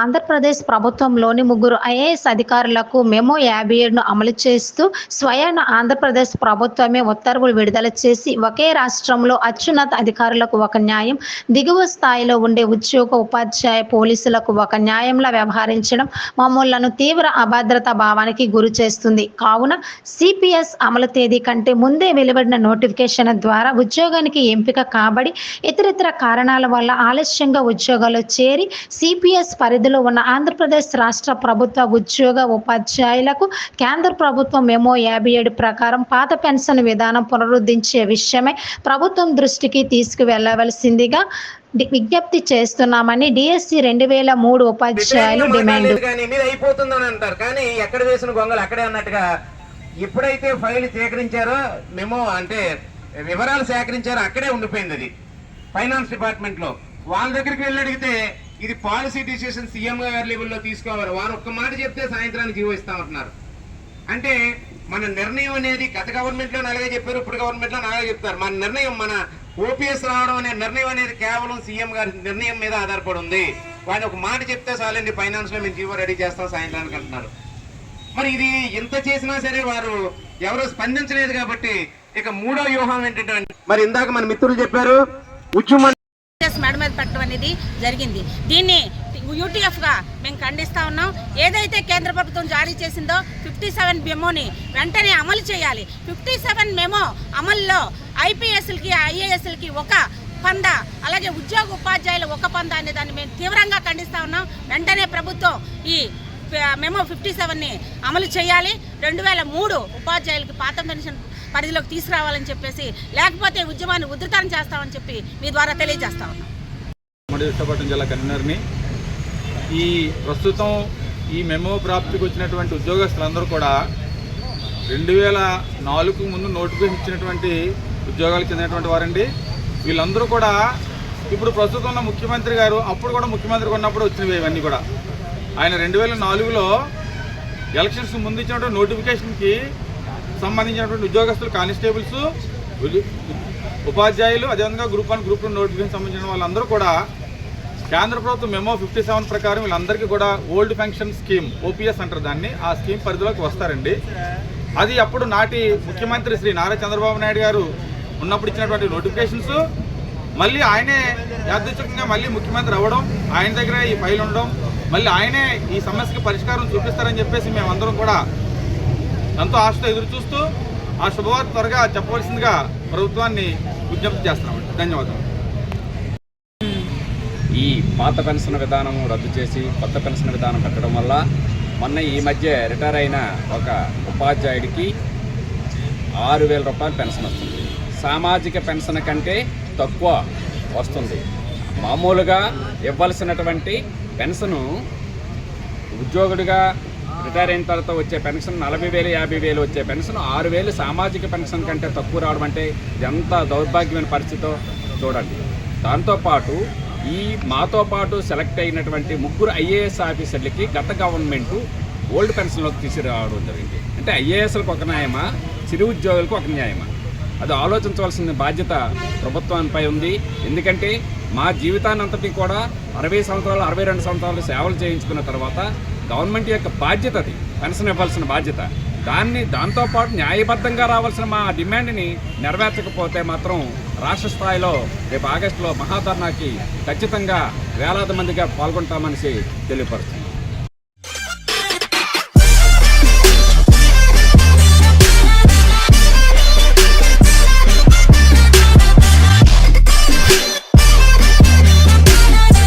ఆంధ్రప్రదేశ్ ప్రభుత్వంలోని ముగ్గురు ఐఏఎస్ అధికారులకు మెమో 57ను అమలు చేస్తూ స్వయాన ఆంధ్రప్రదేశ్ ప్రభుత్వమే ఉత్తర్వులు విడుదల చేసి ఒకే రాష్ట్రంలో అత్యున్నత అధికారులకు ఒక న్యాయం, దిగువ స్థాయిలో ఉండే ఉద్యోగ, ఉపాధ్యాయ, పోలీసులకు ఒక న్యాయంలా వ్యవహరించడం మమ్మల్ని తీవ్ర అభద్రతా భావానికి గురి చేస్తుంది. కావున సిపిఎస్ అమలు తేదీ కంటే ముందే వెలువడిన నోటిఫికేషన్ ద్వారా ఉద్యోగానికి ఎంపిక కాబడి ఇతరితర కారణాల వల్ల ఆలస్యంగా ఉద్యోగాల్లో చేరి సిపిఎస్ పరిధిలో ఉన్న ఆంధ్రప్రదేశ్ రాష్ట్ర ప్రభుత్వ ఉద్యోగ, ఉపాధ్యాయులకు కేంద్ర ప్రభుత్వం మెమో 57 ప్రకారం పాత పెన్షన్ విధానం పునరుద్ధరించే విషయమై ప్రభుత్వం దృష్టికి తీసుకువెళ్లవలసిందిగా విజ్ఞప్తి చేస్తున్నామని డిఎస్సి 2003 ఉపాధ్యాయులు డిమాండ్. ఎప్పుడైతే ఫైల్ సేకరించారో మెమో అంటే వివరాలు సేకరించారో అక్కడే ఉండిపోయింది. అది ఫైనాన్స్ డిపార్ట్మెంట్ లో వాళ్ళ దగ్గరికి వెళ్ళి అడిగితే ఇది పాలసీ డిసిషన్ సీఎం గారి లెవెల్లో తీసుకోవాలి, వారు ఒక్క మాట చెప్తే సాయంత్రానికి జీవో ఇస్తామంటున్నారు. అంటే మన నిర్ణయం అనేది గత గవర్నమెంట్ లో అలాగే చెప్పారు, ఇప్పుడు గవర్నమెంట్ లో అలాగే చెప్తారు. మన నిర్ణయం, మన ఓపీఎస్ రావడం అనే నిర్ణయం అనేది కేవలం సీఎం గారి నిర్ణయం మీద ఆధారపడి ఉంది. వాడిని ఒక మాట చెప్తే చాలండి, ఫైనాన్స్ లో మేము జీవో రెడీ చేస్తాం సాయంత్రానికి అంటున్నారు. మరి ఇది ఇంత చేసినా సరే వారు ఎవరో స్పందించలేదు. కాబట్టి ఇక మూడో వ్యూహం ఏంటంటే, మరి ఇందాక మన మిత్రులు చెప్పారు, ఉద్యమం మెడ మీద పెట్టడం అనేది జరిగింది. దీన్ని యూటీఎఫ్ గా మేము ఖండిస్తా ఉన్నాం. ఏదైతే కేంద్ర ప్రభుత్వం జారీ చేసిందో 57 మెమోని వెంటనే అమలు చేయాలి. 57 మెమో అమల్లో ఐపీఎస్లకి, ఐఏఎస్లకి ఒక పంద, అలాగే ఉద్యోగ ఉపాధ్యాయులు ఒక పంద అనే దాన్ని మేము తీవ్రంగా ఖండిస్తా ఉన్నాం. వెంటనే ప్రభుత్వం ఈ మెమో 57ని అమలు చేయాలి. 2003 ఉపాధ్యాయులకి పాత పెన్షన్ పరిధిలోకి తీసుకురావాలని చెప్పేసి, లేకపోతే ఉద్యమాన్ని ఉధృతం చేస్తామని చెప్పి మీ ద్వారా తెలియజేస్తా ఉన్నాం. విశాఖపట్నం జిల్లా కన్వీనర్ని. ఈ ప్రస్తుతం ఈ మెమో ప్రాప్తికి వచ్చినటువంటి ఉద్యోగస్తులందరూ కూడా 2004 ముందు నోటిఫికేషన్ ఇచ్చినటువంటి ఉద్యోగాలకు చెందినటువంటి వారండి. వీళ్ళందరూ కూడా ఇప్పుడు ప్రస్తుతం ఉన్న ముఖ్యమంత్రి గారు, అప్పుడు కూడా ముఖ్యమంత్రి ఉన్నప్పుడు వచ్చినవి ఇవన్నీ కూడా. ఆయన 2004లో ఎలక్షన్స్ ముందు ఇచ్చినటువంటి నోటిఫికేషన్కి సంబంధించినటువంటి ఉద్యోగస్తులు, కానిస్టేబుల్స్, ఉపాధ్యాయులు, అదేవిధంగా గ్రూప్ 1, గ్రూప్ 2 నోటిఫికేషన్ సంబంధించిన వాళ్ళందరూ కూడా కేంద్ర ప్రభుత్వం మెమో 57 ప్రకారం వీళ్ళందరికీ కూడా ఓల్డ్ పెన్షన్ స్కీమ్, ఓపీఎస్ అంటారు దాన్ని, ఆ స్కీమ్ పరిధిలోకి వస్తారండి. అది అప్పుడు నాటి ముఖ్యమంత్రి శ్రీ నారా చంద్రబాబు నాయుడు గారు ఉన్నప్పుడు ఇచ్చినటువంటి నోటిఫికేషన్స్. మళ్ళీ ఆయనే యాదృచ్ఛికంగా మళ్ళీ ముఖ్యమంత్రి అవ్వడం, ఆయన దగ్గర ఈ ఫైల్ ఉండడం, మళ్ళీ ఆయనే ఈ సమస్యకి పరిష్కారం చూపిస్తారని చెప్పేసి మేమందరం కూడా ఎంతో ఆశతో ఎదురు చూస్తూ ఆ శుభవార్త త్వరగా చెప్పవలసిందిగా ప్రభుత్వాన్ని విజ్ఞప్తి చేస్తున్నామండి. ధన్యవాదాలు. ఈ పాత పెన్షన్ విధానం రద్దు చేసి కొత్త పెన్షన్ విధానం పెట్టడం వల్ల మొన్న ఈ మధ్య రిటైర్ అయిన ఒక ఉపాధ్యాయుడికి 6,000 రూపాయలు పెన్షన్ వస్తుంది. సామాజిక పెన్షన్ కంటే తక్కువ వస్తుంది. మామూలుగా ఇవ్వాల్సినటువంటి పెన్షను ఉద్యోగుడిగా రిటైర్ అయిన తర్వాత వచ్చే పెన్షన్ 40,000, 50,000 వచ్చే పెన్షన్ 6,000 సామాజిక పెన్షన్ కంటే తక్కువ రావడం అంటే ఎంత దౌర్భాగ్యమైన పరిస్థితో చూడండి. దాంతోపాటు మాతో పాటు సెలెక్ట్ అయినటువంటి ముగ్గురు ఐఏఎస్ ఆఫీసర్లకి గత గవర్నమెంటు ఓల్డ్ పెన్షన్లోకి తీసుకురావడం జరిగింది. అంటే ఐఏఎస్లకు ఒక న్యాయమా, చిరు ఉద్యోగులకు ఒక న్యాయమా? అది ఆలోచించవలసిన బాధ్యత ప్రభుత్వంపై ఉంది. ఎందుకంటే మా జీవితాన్ని అంతటి కూడా 60 సంవత్సరాలు, 62 సంవత్సరాలు సేవలు చేయించుకున్న తర్వాత గవర్నమెంట్ యొక్క బాధ్యత అది, పెన్షన్ ఇవ్వాల్సిన బాధ్యత. దాంతోపాటు న్యాయబద్ధంగా రావాల్సిన మా డిమాండ్ని నెరవేర్చకపోతే మాత్రం రాష్ట్ర స్థాయిలో రేపు ఆగస్టులో మహాధర్నాకి ఖచ్చితంగా వేలాది మందిగా పాల్గొంటామని తెలియపరుస్తుంది.